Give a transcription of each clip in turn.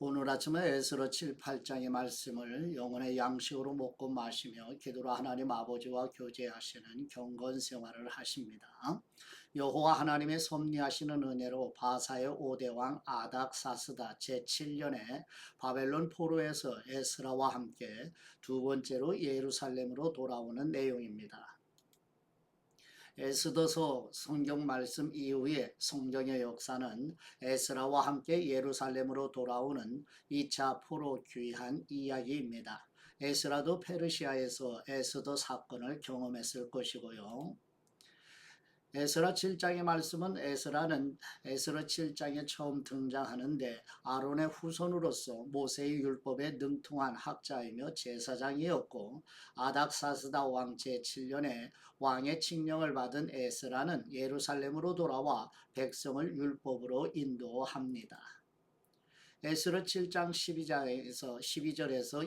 오늘 아침에 에스라 7, 8장의 말씀을 영혼의 양식으로 먹고 마시며 기도로 하나님 아버지와 교제하시는 경건 생활을 하십니다. 여호와 하나님의 섭리하시는 은혜로 바사의 5대 왕 아닥사스다 제7년에 바벨론 포로에서 에스라와 함께 두 번째로 예루살렘으로 돌아오는 내용입니다. 에스더서 성경 말씀 이후에 성경의 역사는 에스라와 함께 예루살렘으로 돌아오는 2차 포로 귀환 이야기입니다. 에스라도 페르시아에서 에스더 사건을 경험했을 것이고요. 에스라 7장의 말씀은 에스라는 에스라 7장에 처음 등장하는데 아론의 후손으로서 모세의 율법에 능통한 학자이며 제사장이었고 아닥사스다 왕 제7년에 왕의 칙령을 받은 에스라는 예루살렘으로 돌아와 백성을 율법으로 인도합니다. 에스라 7장 12절에서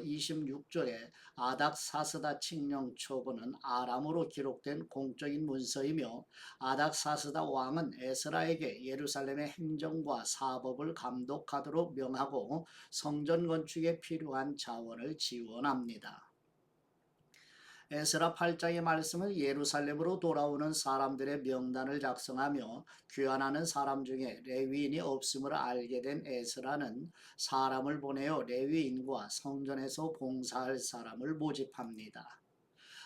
26절에 아닥사스다 칙령 초본은 아람어로 기록된 공적인 문서이며 아닥사스다 왕은 에스라에게 예루살렘의 행정과 사법을 감독하도록 명하고 성전 건축에 필요한 자원을 지원합니다. 에스라 8장의 말씀은 예루살렘으로 돌아오는 사람들의 명단을 작성하며 귀환하는 사람 중에 레위인이 없음을 알게 된 에스라는 사람을 보내어 레위인과 성전에서 봉사할 사람을 모집합니다.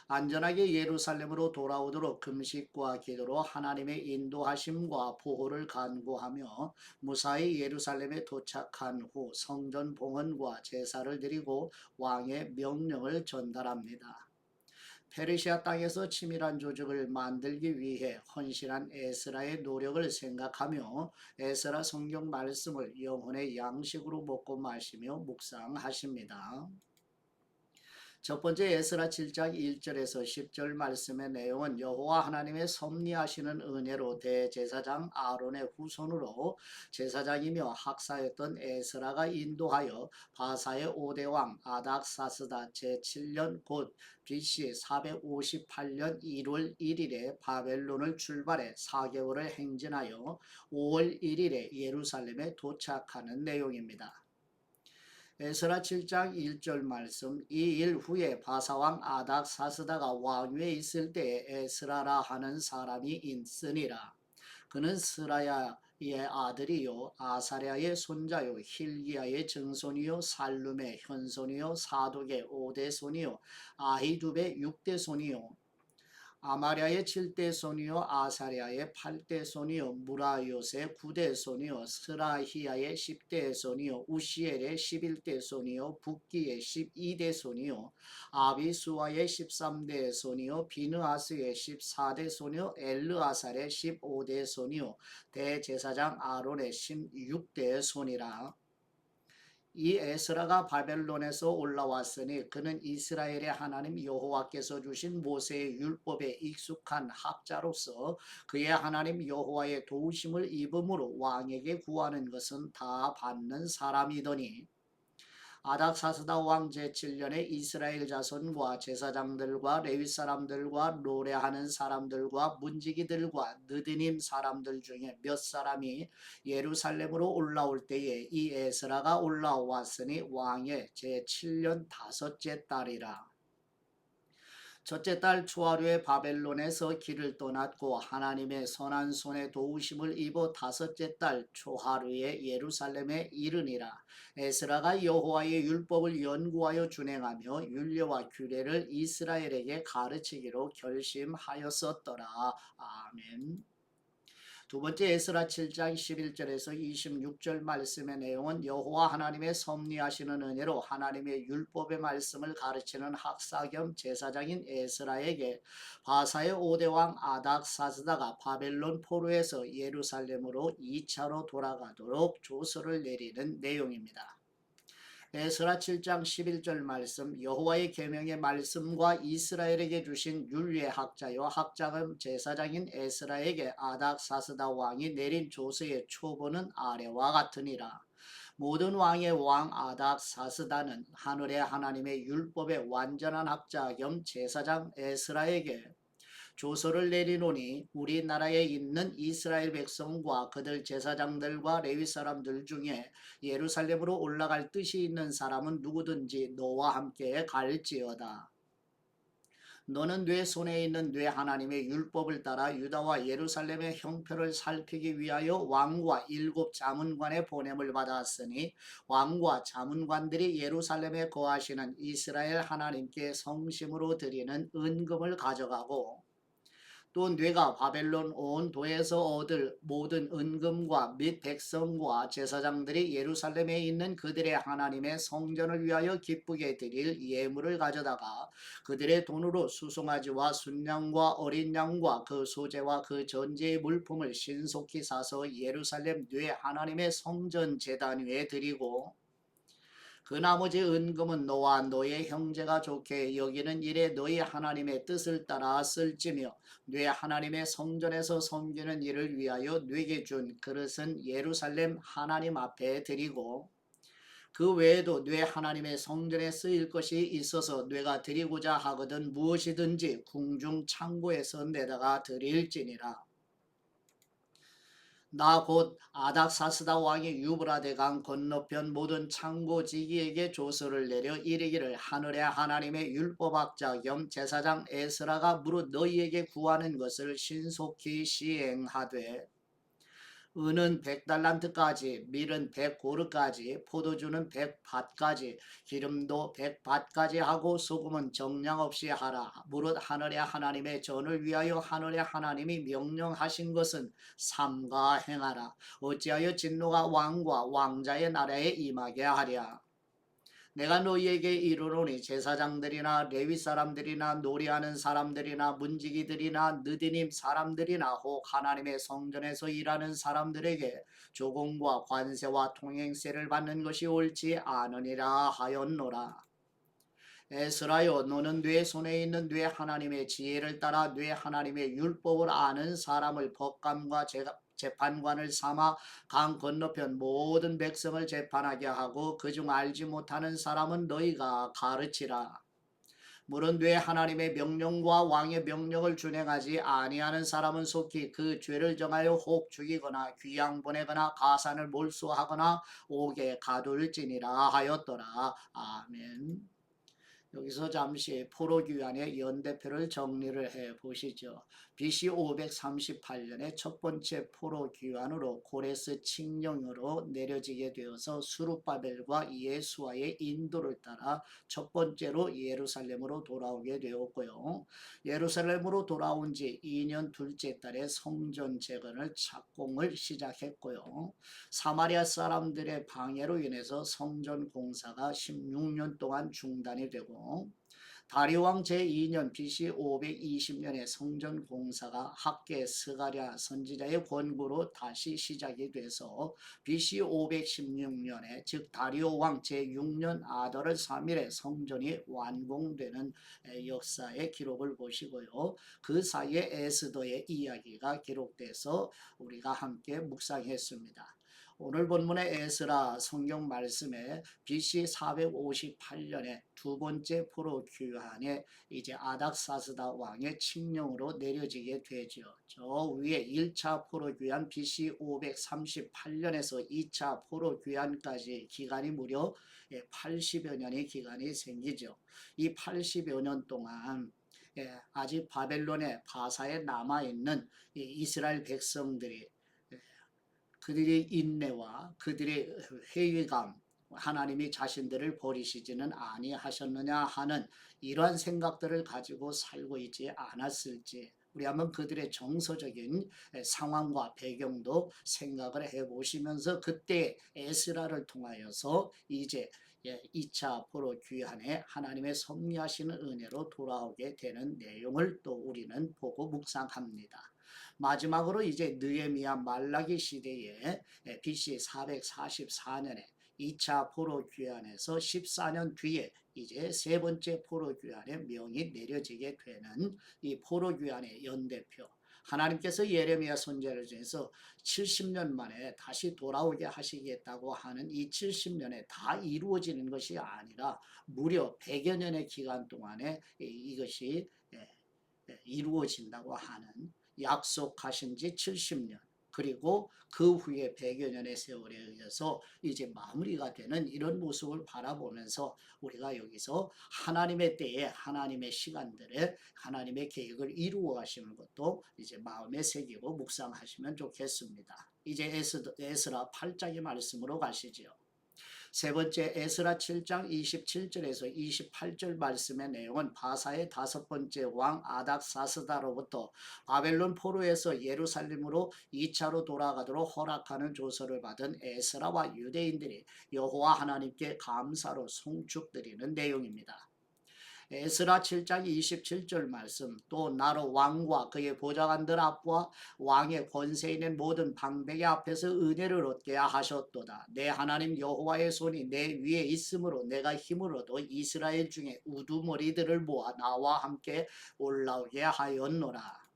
안전하게 예루살렘으로 돌아오도록 금식과 기도로 하나님의 인도하심과 보호를 간구하며 무사히 예루살렘에 도착한 후 성전 봉헌과 제사를 드리고 왕의 명령을 전달합니다. 페르시아 땅에서 치밀한 조직을 만들기 위해 헌신한 에스라의 노력을 생각하며 에스라 성경 말씀을 영혼의 양식으로 먹고 마시며 묵상하십니다. 첫 번째 에스라 7장 1절에서 10절 말씀의 내용은 여호와 하나님의 섭리하시는 은혜로 대제사장 아론의 후손으로 제사장이며 학사였던 에스라가 인도하여 바사의 5대 왕 아닥사스다 제7년 곧 BC 458년 1월 1일에 바벨론을 출발해 4개월을 행진하여 5월 1일에 예루살렘에 도착하는 내용입니다. 에스라 7장 1절 말씀 이 일 후에 바사왕 아닥사스다가 왕위에 있을 때에 에스라라 하는 사람이 있으니라. 그는 스라야의 아들이요 아사랴의 손자요 힐기야의 증손이요 살룸의 현손이요 사독의 5대 손이요 아히두의 6대 손이요 아마랴의 7대 손이요 아사랴의 8대 손이요 무라요의 9대 손이요 스라히야의 10대 손이요 우시엘의 11대 손이요 붓기의 12대 손이요 아비수아의 13대 손이요 비느하스의 14대 손이요 엘르아살의 15대 손이요 대제사장 아론의 16대 손이라. 이 에스라가 바벨론에서 올라왔으니 그는 이스라엘의 하나님 여호와께서 주신 모세의 율법에 익숙한 학자로서 그의 하나님 여호와의 도우심을 입음으로 왕에게 구하는 것은 다 받는 사람이더니 아닥사스다 왕 제7년에 이스라엘 자손과 제사장들과 레위 사람들과 노래하는 사람들과 문지기들과 느디님 사람들 중에 몇 사람이 예루살렘으로 올라올 때에 이 에스라가 올라왔으니 왕의 제7년 다섯째 달이라. 첫째 달 초하루에 바벨론에서 길을 떠났고 하나님의 선한 손에 도우심을 입어 다섯째 달 초하루에 예루살렘에 이르니라. 에스라가 여호와의 율법을 연구하여 준행하며 율례와 규례를 이스라엘에게 가르치기로 결심하였었더라. 아멘. 두 번째 에스라 7장 11절에서 26절 말씀의 내용은 여호와 하나님의 섭리하시는 은혜로 하나님의 율법의 말씀을 가르치는 학사 겸 제사장인 에스라에게 바사의 5대 왕 아닥사스다가 바벨론 포로에서 예루살렘으로 2차로 돌아가도록 조서를 내리는 내용입니다. 에스라 7장 11절 말씀 여호와의 계명의 말씀과 이스라엘에게 주신 율례학자요 학자금 제사장인 에스라에게 아닥사스다 왕이 내린 조서의 초본은 아래와 같으니라. 모든 왕의 왕 아닥사스다는 하늘의 하나님의 율법의 완전한 학자 겸 제사장 에스라에게 조서를 내리노니 우리나라에 있는 이스라엘 백성과 그들 제사장들과 레위 사람들 중에 예루살렘으로 올라갈 뜻이 있는 사람은 누구든지 너와 함께 갈지어다. 너는 네 손에 있는 네 하나님의 율법을 따라 유다와 예루살렘의 형편을 살피기 위하여 왕과 7자문관의 보냄을 받았으니 왕과 자문관들이 예루살렘에 거하시는 이스라엘 하나님께 성심으로 드리는 은금을 가져가고 또 네가 바벨론 온 도에서 얻을 모든 은금과 및 백성과 제사장들이 예루살렘에 있는 그들의 하나님의 성전을 위하여 기쁘게 드릴 예물을 가져다가 그들의 돈으로 수송아지와 순양과 어린 양과 그 소재와 그 전제의 물품을 신속히 사서 예루살렘 네 하나님의 성전 제단 위에 드리고 그 나머지 은금은 너와 너의 형제가 좋게 여기는 일에 너희 하나님의 뜻을 따라 쓸지며 네 하나님의 성전에서 섬기는 일을 위하여 네게 준 그릇은 예루살렘 하나님 앞에 드리고 그 외에도 네 하나님의 성전에 쓰일 것이 있어서 네가 드리고자 하거든 무엇이든지 궁중 창고에서 내다가 드릴지니라. 나 곧 아닥사스다 왕이 유브라데 강 건너편 모든 창고지기에게 조서를 내려 이르기를 하늘의 하나님의 율법학자 겸 제사장 에스라가 무릇 너희에게 구하는 것을 신속히 시행하되 은은 100달란트까지, 밀은 100고르까지, 포도주는 100밭까지, 기름도 100밭까지 하고 소금은 정량 없이 하라. 무릇 하늘의 하나님의 전을 위하여 하늘의 하나님이 명령하신 것은 삼가 행하라. 어찌하여 진노가 왕과 왕자의 나라에 임하게 하랴. 내가 너희에게 이르노니 제사장들이나 레위 사람들이나 노래하는 사람들이나 문지기들이나 느디님 사람들이나 혹 하나님의 성전에서 일하는 사람들에게 조공과 관세와 통행세를 받는 것이 옳지 않으니라 하였노라. 에스라여 너는 네 손에 있는 네 하나님의 지혜를 따라 네 하나님의 율법을 아는 사람을 법관과 재판관을 삼아 강 건너편 모든 백성을 재판하게 하고 그중 알지 못하는 사람은 너희가 가르치라. 물은 네 하나님의 명령과 왕의 명령을 준행하지 아니하는 사람은 속히 그 죄를 정하여 혹 죽이거나 귀양 보내거나 가산을 몰수하거나 옥에 가둘지니라 하였더라. 아멘. 여기서 잠시 포로귀환의 연대표를 정리를 해 보시죠. BC 538년에 첫 번째 포로귀환으로 고레스 칙령으로 내려지게 되어서 수룹바벨과 예수와의 인도를 따라 첫 번째로 예루살렘으로 돌아오게 되었고요. 예루살렘으로 돌아온 지 2년 둘째 달에 성전 재건을 착공을 시작했고요. 사마리아 사람들의 방해로 인해서 성전 공사가 16년 동안 중단이 되고 다리오 왕 제2년 BC 520년에 성전 공사가 학계 스가랴 선지자의 권고로 다시 시작이 돼서 BC 516년에 즉 다리오 왕 제6년 아더르 3일에 성전이 완공되는 역사의 기록을 보시고요. 그 사이에 에스더의 이야기가 기록돼서 우리가 함께 묵상했습니다. 오늘 본문의 에스라 성경 말씀에 BC 458년에 두 번째 포로 귀환에 이제 아닥사스다 왕의 칙령으로 내려지게 되죠. 저 위에 1차 포로 귀환 BC 538년에서 2차 포로 귀환까지 기간이 무려 80여 년의 기간이 생기죠. 이 80여 년 동안 아직 바벨론의 바사에 남아있는 이스라엘 백성들이 그들의 인내와 그들의 회의감, 하나님이 자신들을 버리시지는 아니하셨느냐 하는 이러한 생각들을 가지고 살고 있지 않았을지 우리 한번 그들의 정서적인 상황과 배경도 생각을 해보시면서 그때 에스라를 통하여서 이제 2차 포로 귀환에 하나님의 섭리하시는 은혜로 돌아오게 되는 내용을 또 우리는 보고 묵상합니다. 마지막으로 이제 느헤미야 말라기 시대에 BC 444년에 2차 포로 귀환에서 14년 뒤에 이제 세 번째 포로 귀환의 명이 내려지게 되는 이 포로 귀환의 연대표 하나님께서 예레미야 선지자를 통해서 70년 만에 다시 돌아오게 하시겠다고 하는 이 70년에 다 이루어지는 것이 아니라 무려 100여 년의 기간 동안에 이것이 이루어진다고 하는 약속하신 지 70년 그리고 그 후에 100여 년의 세월에 의해서 이제 마무리가 되는 이런 모습을 바라보면서 우리가 여기서 하나님의 때에 하나님의 시간들에 하나님의 계획을 이루어 가시는 것도 이제 마음에 새기고 묵상하시면 좋겠습니다. 이제 에스라 8장의 말씀으로 가시죠. 세 번째 에스라 7장 27절에서 28절 말씀의 내용은 바사의 다섯 번째 왕 아닥사스다로부터 바벨론 포로에서 예루살렘으로 2차로 돌아가도록 허락하는 조서를 받은 에스라와 유대인들이 여호와 하나님께 감사로 송축드리는 내용입니다. 에스라 7장 27절 말씀 또 나로 왕과 그의 보좌관들 앞과 왕의 권세 있는 모든 방백의 앞에서 은혜를 얻게 하셨도다. 내 하나님 여호와의 손이 내 위에 있으므로 내가 힘을 얻어 이스라엘 중에 우두머리들을 모아 나와 함께 올라오게 하였노라.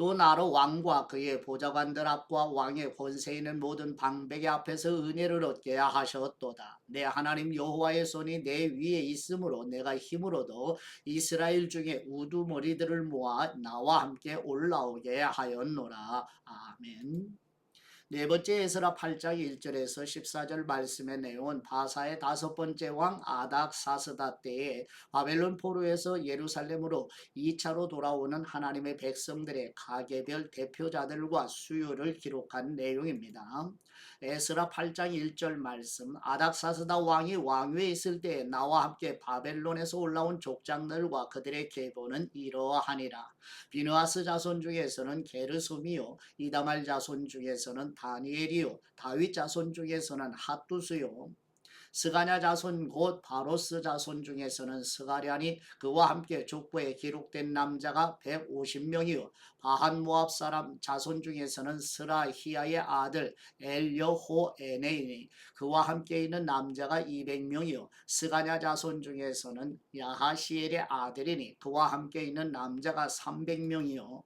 또 나로 왕과 그의 보좌관들 앞과 왕의 권세 있는 모든 방백의 앞에서 은혜를 얻게 하셨도다. 내 하나님 여호와의 손이 내 위에 있으므로 내가 힘을 얻어 이스라엘 중에 우두머리들을 모아 나와 함께 올라오게 하였노라. 아멘. 네 번째 에스라 8장 1절에서 14절 말씀의 내용은 바사의 다섯 번째 왕 아닥사스다 때에 바벨론 포로에서 예루살렘으로 2차로 돌아오는 하나님의 백성들의 가계별 대표자들과 수요를 기록한 내용입니다. 에스라 8장 1절 말씀 아닥사스다 왕이 왕위에 있을 때에 나와 함께 바벨론에서 올라온 족장들과 그들의 계보는 이러하니라. 비느하스 자손 중에서는 게르솜이요 이다말 자손 중에서는 다니엘이요 다윗 자손 중에서는 핫두스요 스가냐 자손 곧 바로스 자손 중에서는 스가랴니 그와 함께 족보에 기록된 남자가 150명이요 바한 모압 사람 자손 중에서는 스라히야의 아들 엘여호에네이니 그와 함께 있는 남자가 200명이요 스가냐 자손 중에서는 야하시엘의 아들이니 그와 함께 있는 남자가 300명이요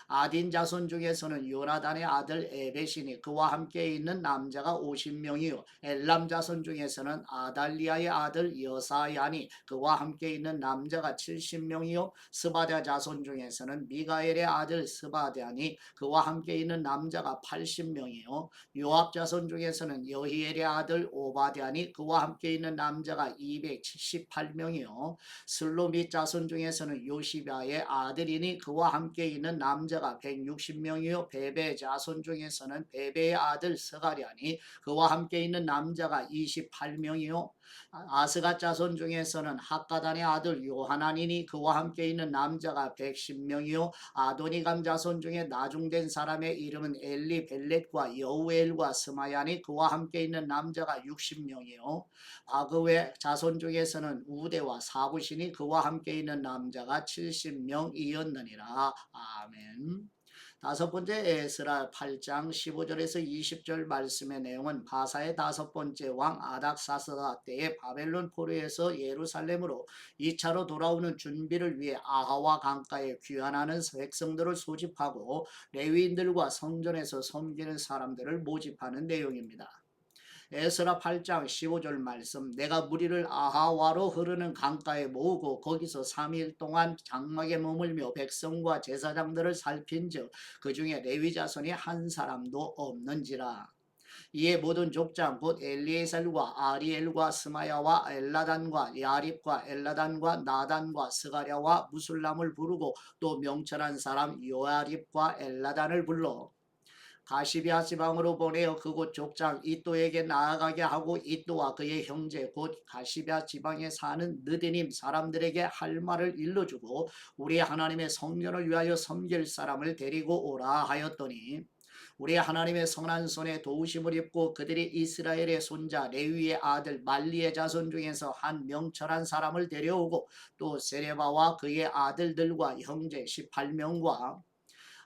아딘 자손 중에서는 요나단의 아들 에벳이니 그와 함께 있는 남자가 50명이요 엘람 자손 중에서는 아달리아의 아들 여사야니 그와 함께 있는 남자가 70명이요 스바랴 자손 중에서는 미가엘의 아들 스바랴니 그와 함께 있는 남자가 80명이요 요압 자손 중에서는 여히엘의 아들 오바댜니 그와 함께 있는 남자가 278명이요 슬로밋 자손 중에서는 요시바의 아들이니 그와 함께 있는 남자가 160명이요 베베 자손 중에서는 베베의 아들 스가랴니 그와 함께 있는 남자가 28명이요 아스갓 자손 중에서는 학가단의 아들 요하나니니 그와 함께 있는 남자가 110명이요 아도니감 자손 중에 나중된 사람의 이름은 엘리벨렛과 여우엘과 스마야니 그와 함께 있는 남자가 60명이요 바그웨 자손 중에서는 우대와 사부시니 그와 함께 있는 남자가 70명이었느니라. 아멘. 다섯 번째 에스라 8장 15절에서 20절 말씀의 내용은 바사의 다섯 번째 왕 아닥사스다 때에 바벨론 포로에서 예루살렘으로 2차로 돌아오는 준비를 위해 아하와 강가에 귀환하는 백성들을 소집하고 레위인들과 성전에서 섬기는 사람들을 모집하는 내용입니다. 에스라 8장 15절 말씀 내가 무리를 아하와로 흐르는 강가에 모으고 거기서 3일 동안 장막에 머물며 백성과 제사장들을 살핀즉 그 중에 레위 자손이 한 사람도 없는지라. 이에 모든 족장 곧 엘리에셀과 아리엘과 스마야와 엘라단과 야립과 엘라단과 나단과 스가랴와 무술람을 부르고 또 명철한 사람 요아립과 엘라단을 불러 가시비아 지방으로 보내어 그곳 족장 이또에게 나아가게 하고 이또와 그의 형제 곧 가시비아 지방에 사는 느디님 사람들에게 할 말을 일러주고 우리 하나님의 성전을 위하여 섬길 사람을 데리고 오라 하였더니 우리 하나님의 선한 손에 도우심을 입고 그들이 이스라엘의 손자 레위의 아들 말리의 자손 중에서 한 명철한 사람을 데려오고 또 세레바와 그의 아들들과 형제 18명과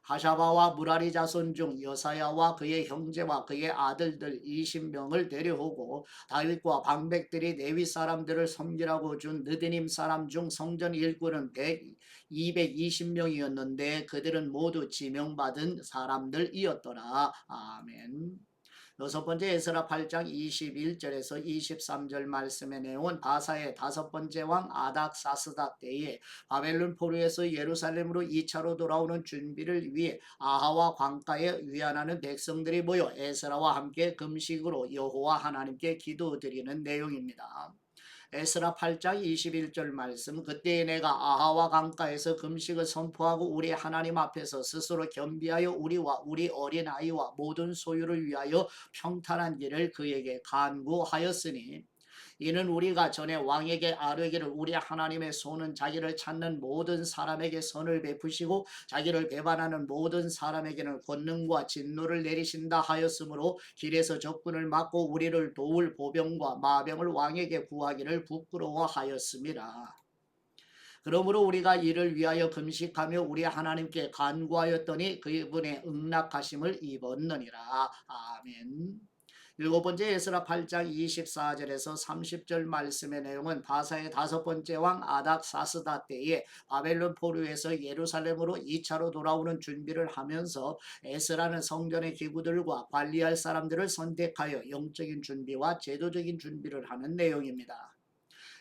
하샤바와 무라리 자손 중 여사야와 그의 형제와 그의 아들들 20명을 데려오고 다윗과 방백들이 레위 사람들을 섬기라고 준 느디님 사람 중 성전 일꾼은 220명이었는데 그들은 모두 지명받은 사람들이었더라. 아멘. 여섯 번째 에스라 8장 21절에서 23절 말씀의 내용은 바사의 다섯 번째 왕 아닥사스다 때에 바벨론 포로에서 예루살렘으로 2차로 돌아오는 준비를 위해 아하와 광가에 위안하는 백성들이 모여 에스라와 함께 금식으로 여호와 하나님께 기도드리는 내용입니다. 에스라 8장 21절 말씀 그때에 내가 아하와 강가에서 금식을 선포하고 우리 하나님 앞에서 스스로 겸비하여 우리와 우리 어린아이와 모든 소유를 위하여 평탄한 길을 그에게 간구하였으니 이는 우리가 전에 왕에게 아뢰기를 우리 하나님의 손은 자기를 찾는 모든 사람에게 선을 베푸시고 자기를 배반하는 모든 사람에게는 권능과 진노를 내리신다 하였으므로 길에서 적군을 막고 우리를 도울 보병과 마병을 왕에게 구하기를 부끄러워하였습니다. 그러므로 우리가 이를 위하여 금식하며 우리 하나님께 간구하였더니 그분의 응낙하심을 입었느니라. 아멘. 일곱 번째 에스라 8장 24절에서 30절 말씀의 내용은 바사의 다섯 번째 왕 아닥사스다 때에 바벨론 포로에서 예루살렘으로 2차로 돌아오는 준비를 하면서 에스라는 성전의 기구들과 관리할 사람들을 선택하여 영적인 준비와 제도적인 준비를 하는 내용입니다.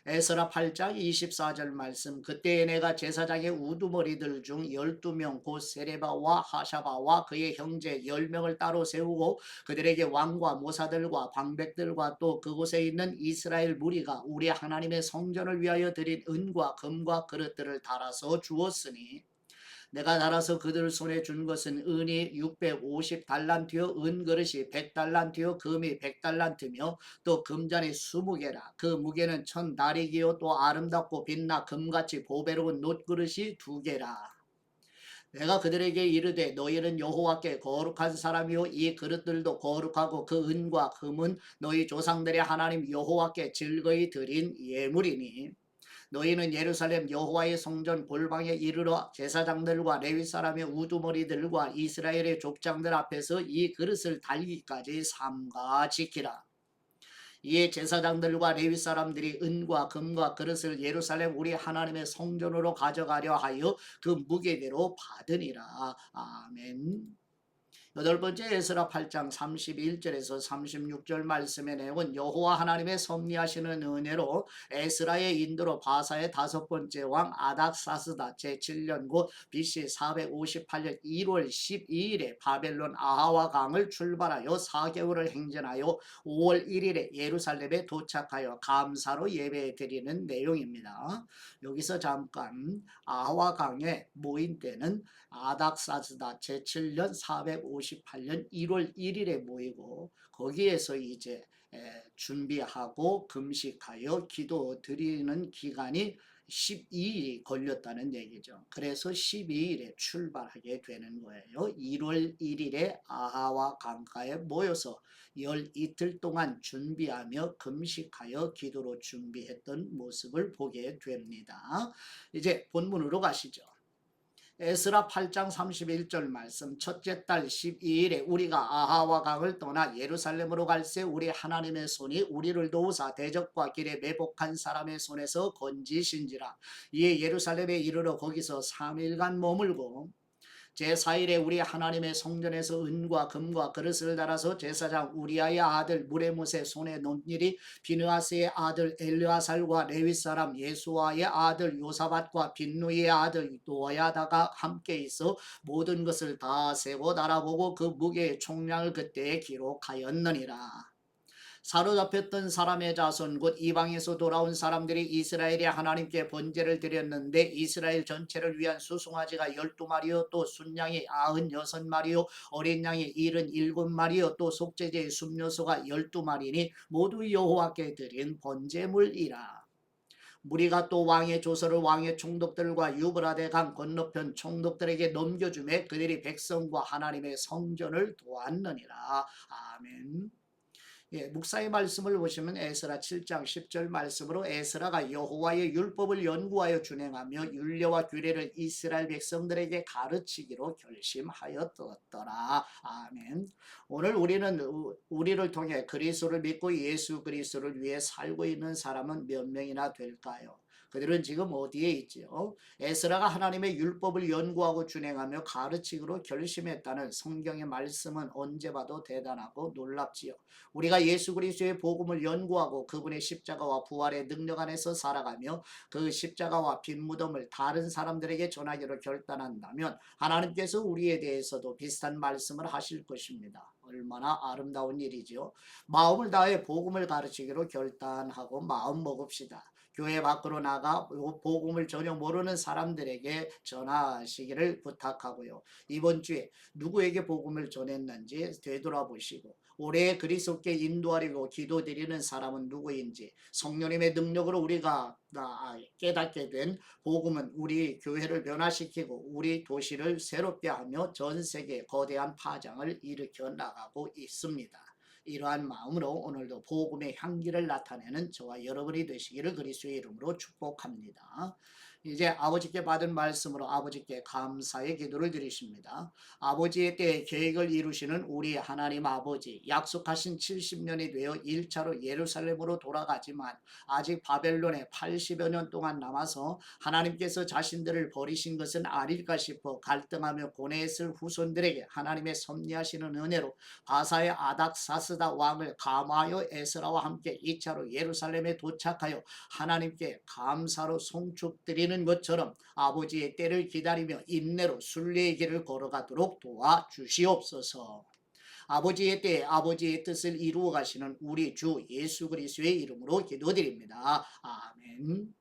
에스라 8장 24절 말씀 그때에 내가 제사장의 우두머리들 중 12명 곧 세레바와 하샤바와 그의 형제 10명을 따로 세우고 그들에게 왕과 모사들과 방백들과 또 그곳에 있는 이스라엘 무리가 우리 하나님의 성전을 위하여 드린 은과 금과 그릇들을 달아서 주었으니 내가 달아서 그들 손에 준 것은 은이 650달란트요 은그릇이 100달란트요 금이 100달란트며 또 금잔이 20개라 그 무게는 1000다리기요 또 아름답고 빛나 금같이 보배로운 놋그릇이 2개라. 내가 그들에게 이르되 너희는 여호와께 거룩한 사람이요 이 그릇들도 거룩하고 그 은과 금은 너희 조상들의 하나님 여호와께 즐거이 드린 예물이니 너희는 예루살렘 여호와의 성전 골방에 이르러 제사장들과 레위 사람의 우두머리들과 이스라엘의 족장들 앞에서 이 그릇을 달기까지 삼가 지키라. 이에 제사장들과 레위 사람들이 은과 금과 그릇을 예루살렘 우리 하나님의 성전으로 가져가려 하여 그 무게대로 받으니라. 아멘. 여덟 번째 에스라 8장 31절에서 36절 말씀의 내용은 여호와 하나님의 섭리하시는 은혜로 에스라의 인도로 바사의 다섯 번째 왕 아닥사스다 제7년 곧 BC 458년 1월 12일에 바벨론 아하와 강을 출발하여 4개월을 행전하여 5월 1일에 예루살렘에 도착하여 감사로 예배 드리는 내용입니다. 여기서 잠깐 아하와 강에 모인 때는 아닥사스다 제7년 458년 1월 1일에 모이고 거기에서 이제 준비하고 금식하여 기도 드리는 기간이 12일이 걸렸다는 얘기죠. 그래서 12일에 출발하게 되는 거예요. 1월 1일에 아하와 강가에 모여서 열 이틀 동안 준비하며 금식하여 기도로 준비했던 모습을 보게 됩니다. 이제 본문으로 가시죠. 에스라 8장 31절 말씀 첫째 달 12일에 우리가 아하와 강을 떠나 예루살렘으로 갈새 우리 하나님의 손이 우리를 도우사 대적과 길에 매복한 사람의 손에서 건지신지라. 이에 예루살렘에 이르러 거기서 3일간 머물고 제4일에 우리 하나님의 성전에서 은과 금과 그릇을 달아서 제사장 우리아의 아들 무레못의 손에 놓은 일이 비느하스의 아들 엘르아살과 레위 사람 예수아의 아들 요사밧과 빈누이의 아들 노야다가 함께 있어 모든 것을 다 세고 달아보고 그 무게의 총량을 그때에 기록하였느니라. 사로잡혔던 사람의 자손 곧 이방에서 돌아온 사람들이 이스라엘의 하나님께 번제를 드렸는데 이스라엘 전체를 위한 수송아지가 12마리요 또 순양이 96마리요 어린 양이 77마리요 또 속죄제의 순묘소가 12마리니 모두 여호와께 드린 번제물이라. 무리가 또 왕의 조서를 왕의 총독들과 유브라데 강 건너편 총독들에게 넘겨주매 그들이 백성과 하나님의 성전을 도왔느니라. 아멘. 묵사의 말씀을 보시면 에스라 7장 10절 말씀으로 에스라가 여호와의 율법을 연구하여 준행하며 율례와 규례를 이스라엘 백성들에게 가르치기로 결심하였더라. 아멘. 오늘 우리를 통해 그리스도를 믿고 예수 그리스도를 위해 살고 있는 사람은 몇 명이나 될까요? 그들은 지금 어디에 있지요? 에스라가 하나님의 율법을 연구하고 준행하며 가르치기로 결심했다는 성경의 말씀은 언제 봐도 대단하고 놀랍지요. 우리가 예수 그리스도의 복음을 연구하고 그분의 십자가와 부활의 능력 안에서 살아가며 그 십자가와 빈 무덤을 다른 사람들에게 전하기로 결단한다면 하나님께서 우리에 대해서도 비슷한 말씀을 하실 것입니다. 얼마나 아름다운 일이지요. 마음을 다해 복음을 가르치기로 결단하고 마음 먹읍시다. 교회 밖으로 나가 복음을 전혀 모르는 사람들에게 전하시기를 부탁하고요. 이번 주에 누구에게 복음을 전했는지 되돌아보시고 올해 그리스도께 인도하려고 기도드리는 사람은 누구인지 성령님의 능력으로 우리가 깨닫게 된 복음은 우리 교회를 변화시키고 우리 도시를 새롭게 하며 전 세계에 거대한 파장을 일으켜 나가고 있습니다. 이러한 마음으로 오늘도 복음의 향기를 나타내는 저와 여러분이 되시기를 그리스도의 이름으로 축복합니다. 이제 아버지께 받은 말씀으로 아버지께 감사의 기도를 드리십니다. 아버지의 때에 계획을 이루시는 우리 하나님 아버지, 약속하신 70년이 되어 1차로 예루살렘으로 돌아가지만 아직 바벨론에 80여 년 동안 남아서 하나님께서 자신들을 버리신 것은 아닐까 싶어 갈등하며 고뇌했을 후손들에게 하나님의 섭리하시는 은혜로 바사의 아닥사스다 왕을 감화하여 에스라와 함께 2차로 예루살렘에 도착하여 하나님께 감사로 송축드리는 것처럼 아버지의 때를 기다리며 인내로 순례의 길을 걸어가도록 도와주시옵소서. 아버지의 때에 아버지의 뜻을 이루어 가시는 우리 주 예수 그리스도의 이름으로 기도드립니다. 아멘.